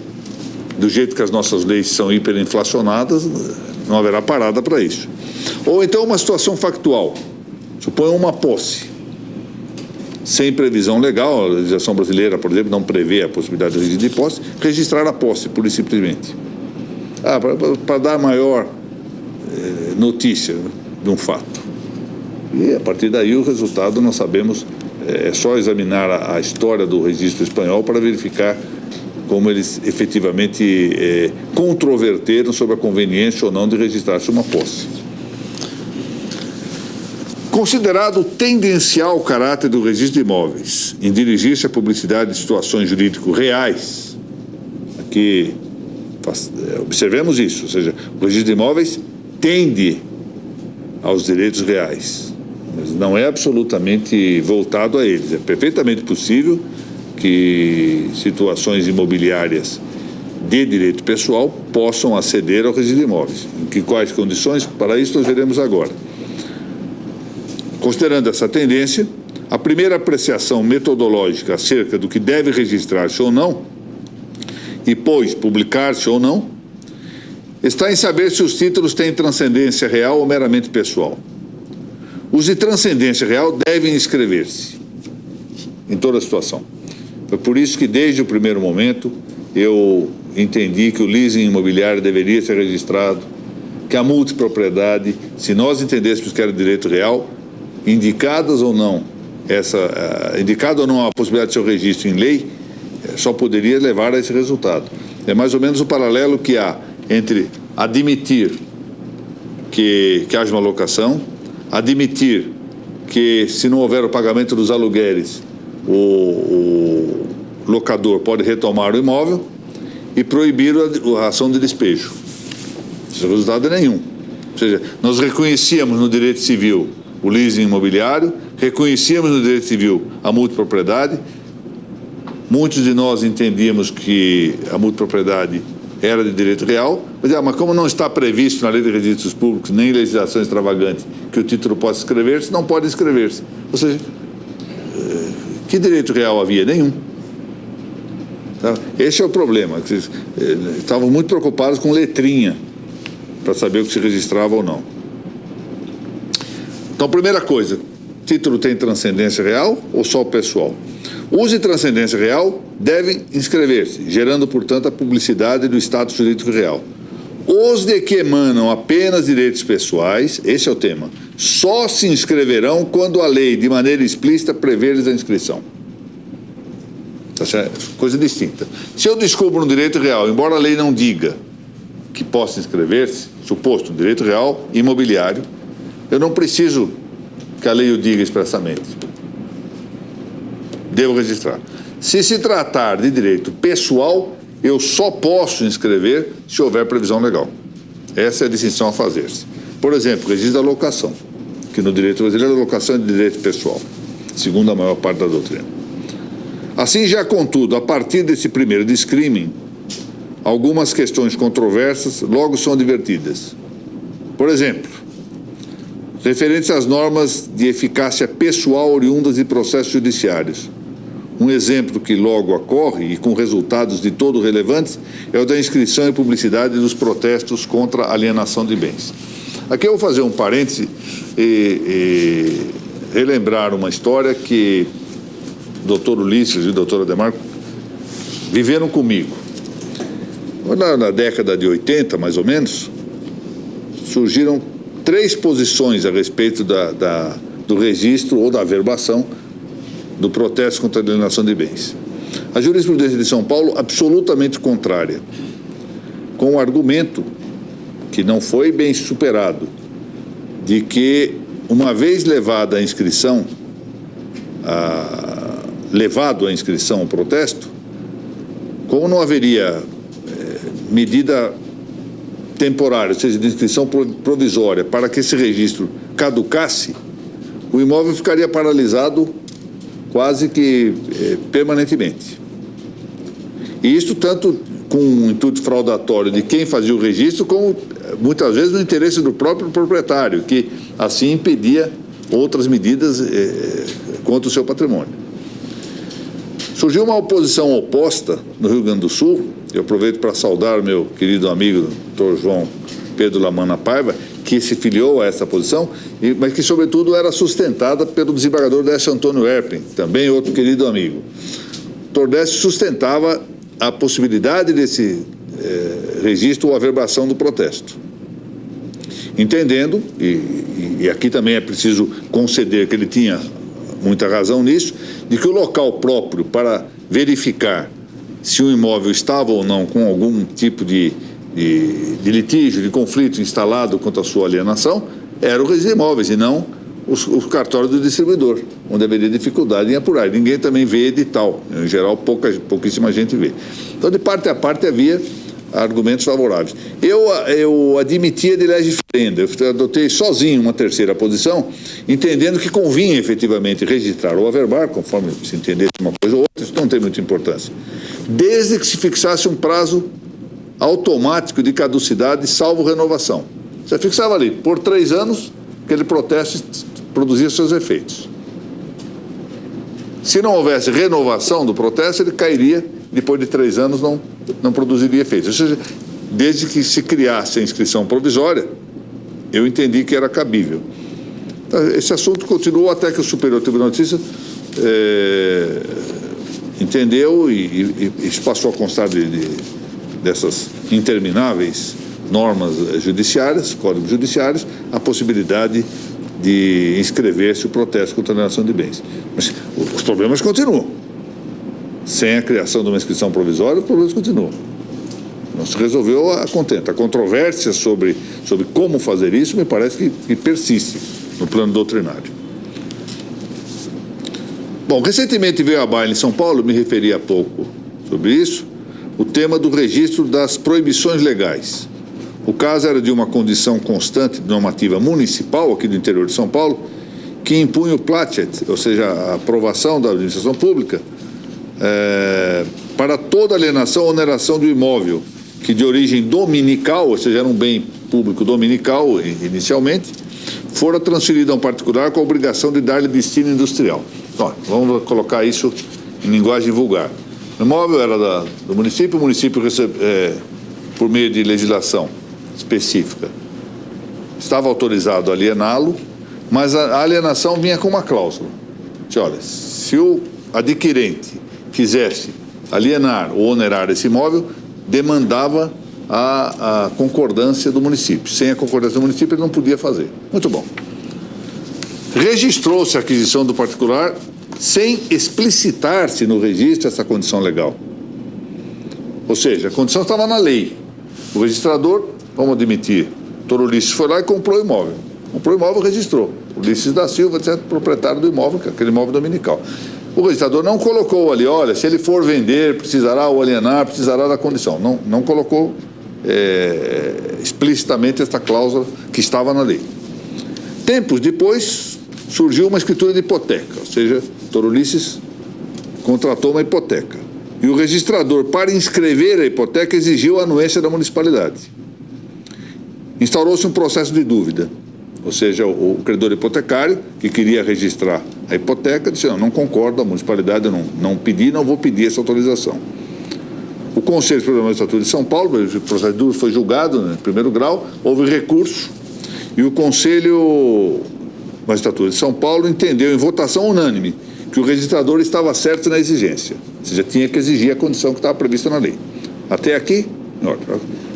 do jeito que as nossas leis são hiperinflacionadas, não haverá parada para isso. Ou então uma situação factual. Suponha uma posse. Sem previsão legal, a legislação brasileira, por exemplo, não prevê a possibilidade de registro de posse, registrar a posse, pura e simplesmente. Para dar maior notícia de um fato. E a partir daí o resultado nós sabemos, é só examinar a história do registro espanhol para verificar como eles efetivamente controverteram sobre a conveniência ou não de registrar-se uma posse. Considerado tendencial o caráter do registro de imóveis em dirigir-se à publicidade de situações jurídicas reais, aqui observemos isso, ou seja, o registro de imóveis tende aos direitos reais, mas não é absolutamente voltado a eles. É perfeitamente possível que situações imobiliárias de direito pessoal possam aceder ao registro de imóveis. Em que quais condições? Para isso nós veremos agora. Considerando essa tendência, a primeira apreciação metodológica acerca do que deve registrar-se ou não, e pois publicar-se ou não, está em saber se os títulos têm transcendência real ou meramente pessoal. Os de transcendência real devem inscrever-se em toda a situação. Foi por isso que, desde o primeiro momento, eu entendi que o leasing imobiliário deveria ser registrado, que a multipropriedade, se nós entendêssemos que era direito real, indicada ou não a possibilidade de seu registro em lei, só poderia levar a esse resultado. É mais ou menos o paralelo que há entre admitir que haja uma locação, admitir que, se não houver o pagamento dos aluguéis, o locador pode retomar o imóvel, e proibir a ação de despejo. Esse resultado é nenhum. Ou seja, nós reconhecíamos no direito civil o leasing imobiliário, reconhecíamos no direito civil a multipropriedade. Muitos de nós entendíamos que a multipropriedade era de direito real, mas como não está previsto na lei de registros públicos, nem em legislação extravagante, que o título possa inscrever-se, não pode inscrever-se. Ou seja, que direito real havia? Nenhum. Esse é o problema. Estavam muito preocupados com letrinha, para saber o que se registrava ou não. Então, primeira coisa, título tem transcendência real ou só pessoal? Os de transcendência real devem inscrever-se, gerando, portanto, a publicidade do status jurídico real. Os de que emanam apenas direitos pessoais, esse é o tema, só se inscreverão quando a lei, de maneira explícita, prever-lhes a inscrição. Tá certo? Coisa distinta. Se eu descubro um direito real, embora a lei não diga que possa inscrever-se, suposto um direito real imobiliário, eu não preciso que a lei o diga expressamente. Devo registrar. Se se tratar de direito pessoal, eu só posso inscrever se houver previsão legal. Essa é a distinção a fazer-se. Por exemplo, registro da locação, que no direito brasileiro a locação é de direito pessoal, segundo a maior parte da doutrina. Assim, já contudo, a partir desse primeiro discrimen, algumas questões controversas logo são advertidas. Por exemplo, referentes às normas de eficácia pessoal oriundas de processos judiciários. Um exemplo que logo ocorre e com resultados de todo relevantes é o da inscrição e publicidade dos protestos contra a alienação de bens. Aqui eu vou fazer um parêntese e relembrar uma história que o Dr. Ulisses e o Dr. Ademarco viveram comigo. Na década de 80, mais ou menos, surgiram 3 posições a respeito do registro ou da averbação do protesto contra a alienação de bens. A jurisprudência de São Paulo, absolutamente contrária, com o argumento, que não foi bem superado, de que, uma vez levada a inscrição, levado à inscrição o protesto, como não haveria medida temporário, ou seja, de inscrição provisória, para que esse registro caducasse, o imóvel ficaria paralisado quase que permanentemente. E isso tanto com um intuito fraudatório de quem fazia o registro, como muitas vezes no interesse do próprio proprietário, que assim impedia outras medidas contra o seu patrimônio. Surgiu uma oposição oposta no Rio Grande do Sul. Eu aproveito para saudar meu querido amigo Dr. João Pedro Lamana Paiva, que se filiou a essa posição, mas que, sobretudo, era sustentada pelo desembargador Décio Antônio Erpin, também outro querido amigo. O Dr. Décio sustentava a possibilidade desse registro ou averbação do protesto, entendendo, e aqui também é preciso conceder que ele tinha muita razão nisso, de que o local próprio para verificar se o imóvel estava ou não com algum tipo de litígio, de conflito instalado contra a sua alienação, era o registro de imóveis e não o cartório do distribuidor, onde haveria dificuldade em apurar. Ninguém também vê edital, em geral pouquíssima gente vê. Então, de parte a parte, havia argumentos favoráveis. Eu admitia de legis ferenda, eu adotei sozinho uma terceira posição, entendendo que convinha efetivamente registrar ou averbar, conforme se entendesse uma coisa ou outra, isso não tem muita importância, desde que se fixasse um prazo automático de caducidade, salvo renovação. Você fixava ali, por 3 anos, aquele protesto produzia seus efeitos. Se não houvesse renovação do protesto, ele cairia, depois de 3 anos não produziria efeitos. Ou seja, desde que se criasse a inscrição provisória, eu entendi que era cabível. Então, esse assunto continuou até que o Superior Tribunal de Justiça entendeu e isso passou a constar dessas intermináveis normas judiciárias, códigos judiciários, a possibilidade de inscrever-se o protesto contra a alienação de bens. Mas os problemas continuam. Sem a criação de uma inscrição provisória, os problemas continuam. Não se resolveu a contento. A controvérsia sobre como fazer isso me parece que persiste no plano doutrinário. Bom, recentemente veio à baila em São Paulo, me referi há pouco sobre isso, o tema do registro das proibições legais. O caso era de uma condição constante normativa municipal aqui do interior de São Paulo, que impunha o placet, ou seja, a aprovação da administração pública, para toda alienação ou oneração do imóvel, que de origem dominical, ou seja, era um bem público dominical inicialmente, fora transferido a um particular com a obrigação de dar-lhe destino industrial. Bom, vamos colocar isso em linguagem vulgar. O imóvel era do município, o município por meio de legislação específica, estava autorizado a aliená-lo, mas a alienação vinha com uma cláusula. Olha, se o adquirente quisesse alienar ou onerar esse imóvel, demandava a concordância do município. Sem a concordância do município, ele não podia fazer. Muito bom. Registrou-se a aquisição do particular sem explicitar-se no registro essa condição legal. Ou seja, a condição estava na lei. O registrador, vamos admitir, Dr. Ulisses foi lá e comprou o imóvel. Comprou o imóvel, registrou. Ulisses da Silva, etc., proprietário do imóvel, aquele imóvel dominical. O registrador não colocou ali, olha, se ele for vender, precisará ou alienar, precisará da condição. Não colocou explicitamente esta cláusula que estava na lei. Tempos depois, surgiu uma escritura de hipoteca, ou seja, Dr. Ulisses contratou uma hipoteca. E o registrador, para inscrever a hipoteca, exigiu a anuência da municipalidade. Instaurou-se um processo de dúvida. Ou seja, o credor hipotecário, que queria registrar a hipoteca, disse, não concordo, a municipalidade não pedi, não vou pedir essa autorização. O Conselho Superior da Magistratura de São Paulo, o processo de dúvida foi julgado em primeiro grau, houve recurso, e o Conselho da Magistratura de São Paulo entendeu em votação unânime que o registrador estava certo na exigência, ou seja, tinha que exigir a condição que estava prevista na lei. Até aqui, em ordem.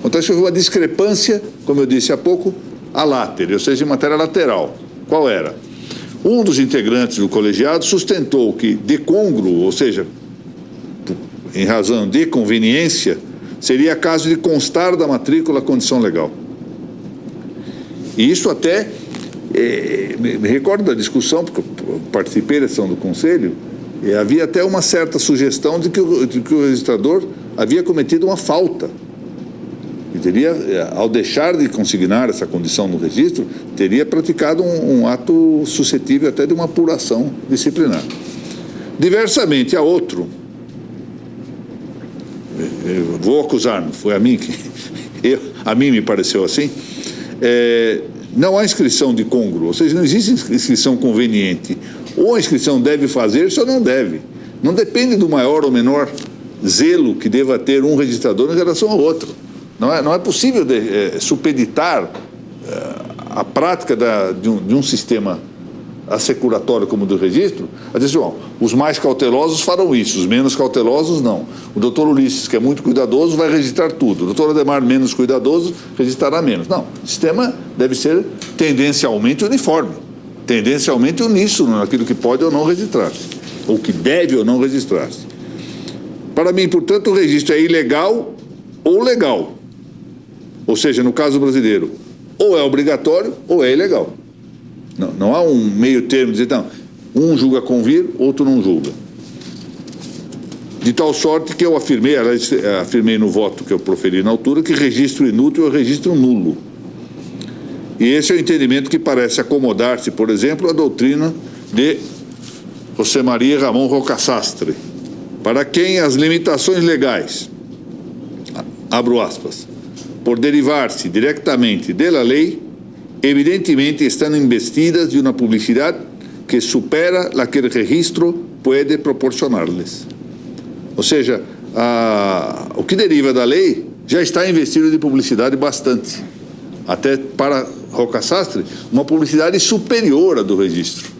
Acontece que houve uma discrepância, como eu disse há pouco, a latere, ou seja, em matéria lateral. Qual era? Um dos integrantes do colegiado sustentou que de congruo, ou seja, em razão de conveniência, seria caso de constar da matrícula a condição legal. E isso até, me recordo da discussão, porque eu participei da sessão do Conselho, havia até uma certa sugestão de que o registrador havia cometido uma falta. teria, ao deixar de consignar essa condição no registro, teria praticado um ato suscetível até de uma apuração disciplinar. Diversamente a outro, eu vou acusar, não foi a mim a mim me pareceu assim, não há inscrição de congruo, ou seja, não existe inscrição conveniente. Ou a inscrição deve fazer-se ou não deve. Não depende do maior ou menor zelo que deva ter um registrador em relação ao outro. Não é possível supeditar a prática de um sistema assecuratório como o do registro a dizer, os mais cautelosos farão isso, os menos cautelosos não. O doutor Ulisses, que é muito cuidadoso, vai registrar tudo. O doutor Ademar, menos cuidadoso, registrará menos. Não, o sistema deve ser tendencialmente uniforme, tendencialmente uníssono naquilo que pode ou não registrar-se, ou que deve ou não registrar-se. Para mim, portanto, o registro é ilegal ou legal. Ou seja, no caso brasileiro, ou é obrigatório ou é ilegal. Não há um meio termo de dizer, não, um julga convir, outro não julga. De tal sorte que eu afirmei no voto que eu proferi na altura que registro inútil é registro nulo. E esse é o entendimento que parece acomodar-se, por exemplo, à doutrina de José Maria Ramon Rocasastre, para quem as limitações legais, abro aspas, por derivar-se diretamente da lei, evidentemente estão investidas de uma publicidade que supera a que o registro pode proporcionar-lhes. Ou seja, o que deriva da lei já está investido de publicidade bastante. Até para Rocasastre, uma publicidade superior à do registro.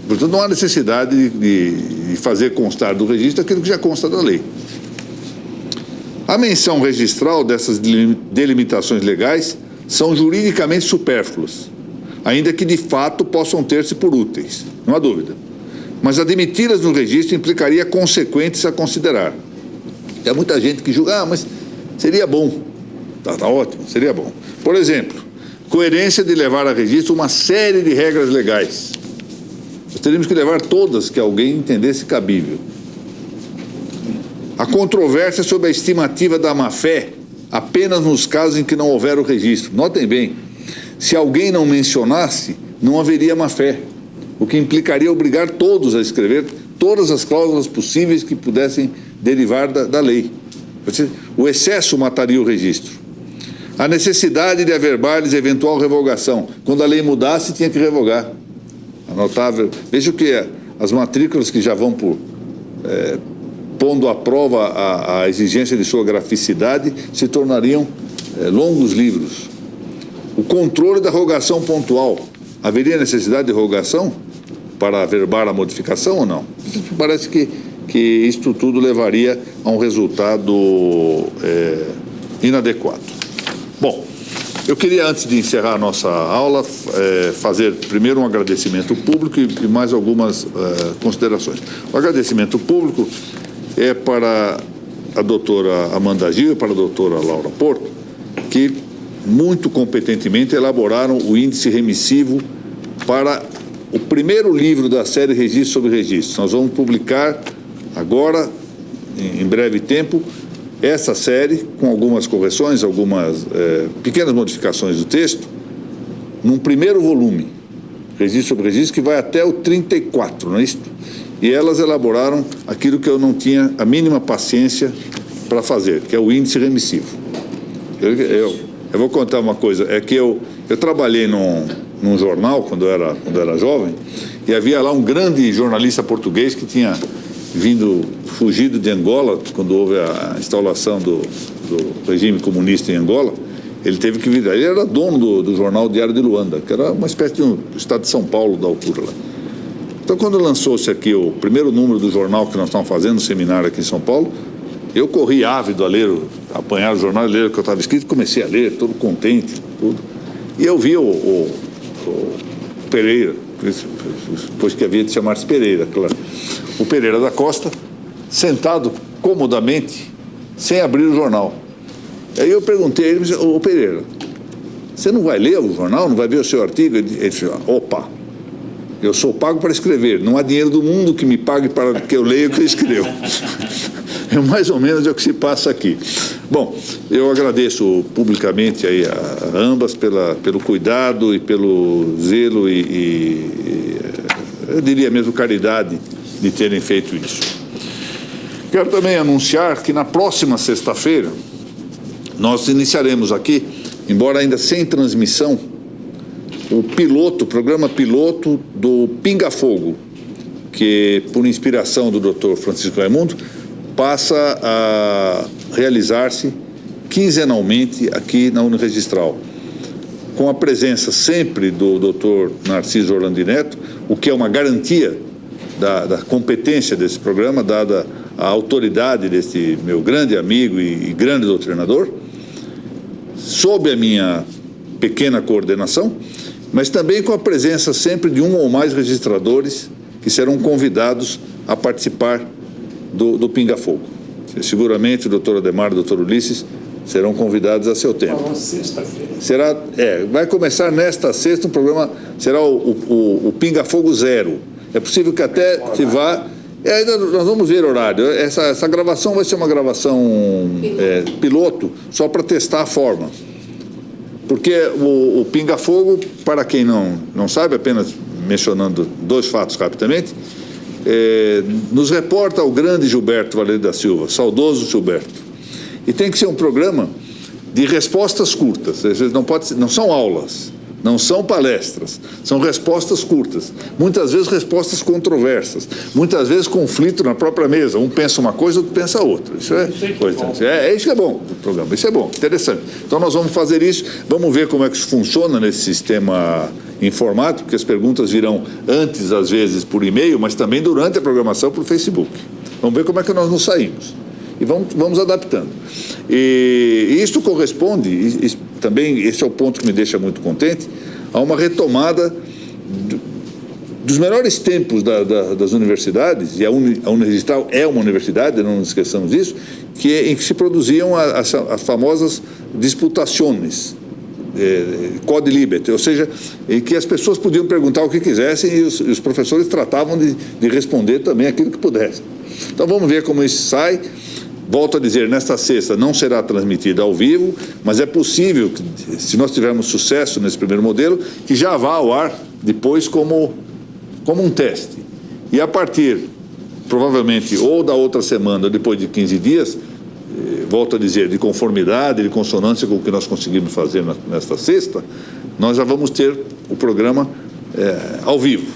Portanto, não há necessidade de fazer constar do registro aquilo que já consta da lei. A menção registral dessas delimitações legais são juridicamente supérfluas, ainda que de fato possam ter-se por úteis, não há dúvida. Mas admiti-las no registro implicaria consequências a considerar. Tem muita gente que julga, mas seria bom. Tá ótimo, seria bom. Por exemplo, coerência de levar a registro uma série de regras legais. Nós teríamos que levar todas que alguém entendesse cabível. A controvérsia sobre a estimativa da má-fé apenas nos casos em que não houver o registro. Notem bem, se alguém não mencionasse, não haveria má-fé, o que implicaria obrigar todos a escrever todas as cláusulas possíveis que pudessem derivar da lei. O excesso mataria o registro. A necessidade de averbar-lhes eventual revogação. Quando a lei mudasse, tinha que revogar. Notável. Veja que as matrículas que já vão pondo à prova a exigência de sua graficidade se tornariam longos livros. O controle da rogação pontual. Haveria necessidade de rogação para averbar a modificação ou não? Parece que isto tudo levaria a um resultado inadequado. Bom, eu queria, antes de encerrar a nossa aula, fazer primeiro um agradecimento público e mais algumas considerações. O agradecimento público é para a doutora Amanda Gil e para a doutora Laura Porto, que muito competentemente elaboraram o índice remissivo para o primeiro livro da série Registro sobre Registro. Nós vamos publicar agora, em breve tempo, essa série, com algumas correções, algumas pequenas modificações do texto, num primeiro volume, Registro sobre Registro, que vai até o 34, não é isso? E elas elaboraram aquilo que eu não tinha a mínima paciência para fazer, que é o índice remissivo. Eu vou contar uma coisa, é que eu trabalhei num jornal quando eu era jovem, e havia lá um grande jornalista português que tinha fugido de Angola, quando houve a instauração do regime comunista em Angola. Ele teve que vir, ele era dono do jornal Diário de Luanda, que era uma espécie de estado de São Paulo da altura lá. Então, quando lançou-se aqui o primeiro número do jornal que nós estávamos fazendo, no seminário aqui em São Paulo, eu corri ávido a ler, apanhar o jornal, ler o que eu estava escrito, comecei a ler, todo contente, tudo. E eu vi o Pereira, depois que havia de chamar-se Pereira, claro, o Pereira da Costa, sentado comodamente, sem abrir o jornal. Aí eu perguntei a ele, ô Pereira, você não vai ler o jornal, não vai ver o seu artigo? Ele disse, opa, eu sou pago para escrever, não há dinheiro do mundo que me pague para que eu leia o que eu escrevo. É mais ou menos o que se passa aqui. Bom, eu agradeço publicamente aí a ambas pelo cuidado e pelo zelo eu diria mesmo caridade de terem feito isso. Quero também anunciar que na próxima sexta-feira nós iniciaremos aqui, embora ainda sem transmissão, o programa piloto do Pinga Fogo, que por inspiração do Dr. Francisco Raimundo passa a realizar-se quinzenalmente aqui na Uniregistral, com a presença sempre do Dr. Narciso Orlandi Neto, o que é uma garantia da competência desse programa, dada a autoridade desse meu grande amigo e grande doutrinador, sob a minha pequena coordenação, mas também com a presença sempre de um ou mais registradores que serão convidados a participar do Pinga Fogo. Seguramente o doutor Ademar e o doutor Ulisses serão convidados a seu tempo. Sexta-feira. Vai começar nesta sexta, o programa será o Pinga Fogo 0. É possível que até se vá... ainda nós vamos ver horário. Essa gravação vai ser uma gravação piloto, só para testar a forma. Porque o Pinga Fogo, para quem não sabe, apenas mencionando dois fatos rapidamente, nos reporta o grande Gilberto Valerio da Silva, saudoso Gilberto. E tem que ser um programa de respostas curtas, não são aulas, não são palestras, são respostas curtas, muitas vezes respostas controversas, muitas vezes conflito na própria mesa, um pensa uma coisa, outro pensa outra. Isso isso que é bom do programa, isso é bom, interessante. Então nós vamos fazer isso, vamos ver como é que isso funciona nesse sistema informático, porque as perguntas virão antes, às vezes, por e-mail, mas também durante a programação por Facebook. Vamos ver como é que nós nos saímos. E vamos adaptando. E isso corresponde, também esse é o ponto que me deixa muito contente, a uma retomada dos melhores tempos das universidades, e a Uniregistral é uma universidade, não nos esqueçamos disso, em que se produziam as famosas disputações, Code Libet, ou seja, em que as pessoas podiam perguntar o que quisessem e os professores tratavam de responder também aquilo que pudessem. Então vamos ver como isso sai. Volto a dizer, nesta sexta não será transmitida ao vivo, mas é possível que, se nós tivermos sucesso nesse primeiro modelo, que já vá ao ar depois como um teste. E a partir, provavelmente, ou da outra semana, ou depois de 15 dias, volto a dizer, de conformidade, de consonância com o que nós conseguimos fazer nesta sexta, nós já vamos ter o programa ao vivo.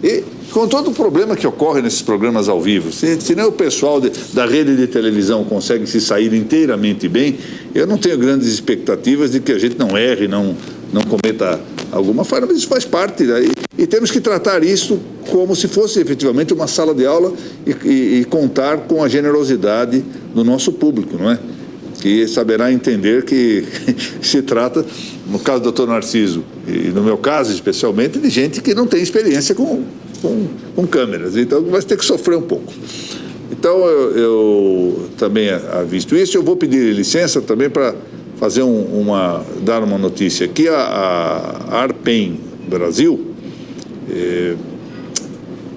E com todo o problema que ocorre nesses programas ao vivo, se nem o pessoal da rede de televisão consegue se sair inteiramente bem, eu não tenho grandes expectativas de que a gente não erre, não cometa alguma falha, mas isso faz parte. E temos que tratar isso como se fosse efetivamente uma sala de aula e contar com a generosidade do nosso público, não é? Que saberá entender que se trata, no caso do Dr. Narciso, e no meu caso especialmente, de gente que não tem experiência com câmeras, então vai ter que sofrer um pouco. Então eu também visto isso, eu vou pedir licença também para fazer dar uma notícia aqui. A Arpen Brasil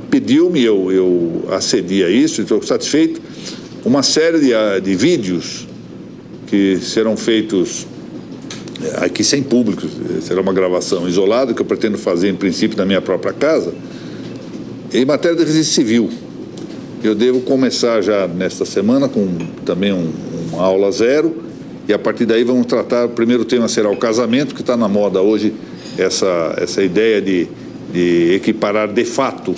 pediu-me, eu acedi a isso, estou satisfeito, uma série de vídeos que serão feitos aqui sem público, será uma gravação isolada que eu pretendo fazer em princípio na minha própria casa, em matéria de registro civil. Eu devo começar já nesta semana com também uma aula 0, e a partir daí vamos tratar, o primeiro tema será o casamento, que está na moda hoje, essa ideia de equiparar de fato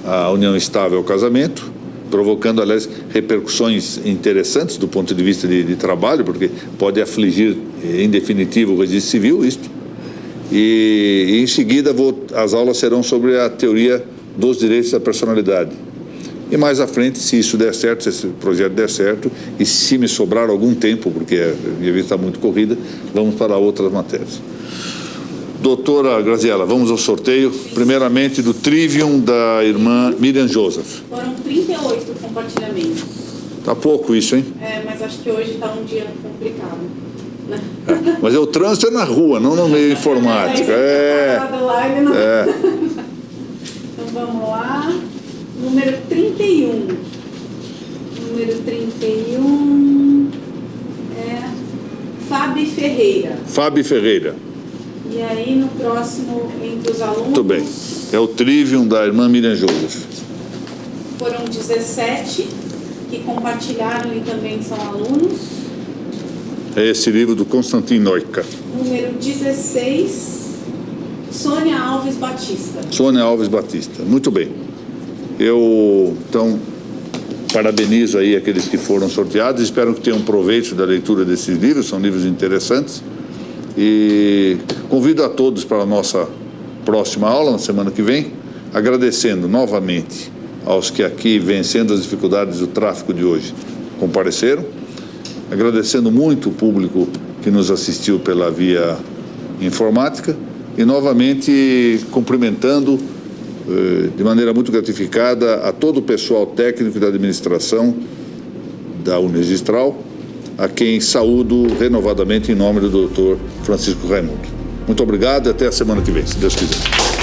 a união estável ao casamento, provocando, aliás, repercussões interessantes do ponto de vista de trabalho, porque pode afligir em definitivo o registro civil, isto. E em seguida as aulas serão sobre a teoria dos direitos da personalidade. E mais à frente, se isso der certo, se esse projeto der certo, e se me sobrar algum tempo, porque a minha vida está muito corrida, vamos para outras matérias. Doutora Graziela, vamos ao sorteio, primeiramente do Trivium da irmã Miriam Joseph. Foram 38 compartilhamentos. Tá pouco isso, hein? Mas acho que hoje está um dia complicado. Mas o trânsito é na rua, não no meio informático. Então vamos lá. Número 31. Número Ferreira. Fábio Ferreira. E aí no próximo, entre os alunos... Muito bem. É o Trivium da irmã Miriam Joseph. Foram 17 que compartilharam e também são alunos. É esse livro do Konstantin Neuka. Número 16, Sônia Alves Batista. Sônia Alves Batista. Muito bem. Eu, então, parabenizo aí aqueles que foram sorteados. Espero que tenham proveito da leitura desses livros. São livros interessantes. E convido a todos para a nossa próxima aula, na semana que vem, agradecendo novamente aos que aqui, vencendo as dificuldades do tráfico de hoje, compareceram, agradecendo muito o público que nos assistiu pela via informática e novamente cumprimentando de maneira muito gratificada a todo o pessoal técnico da administração da Unregistral, a quem saúdo renovadamente em nome do Dr. Francisco Raimundo. Muito obrigado e até a semana que vem, se Deus quiser.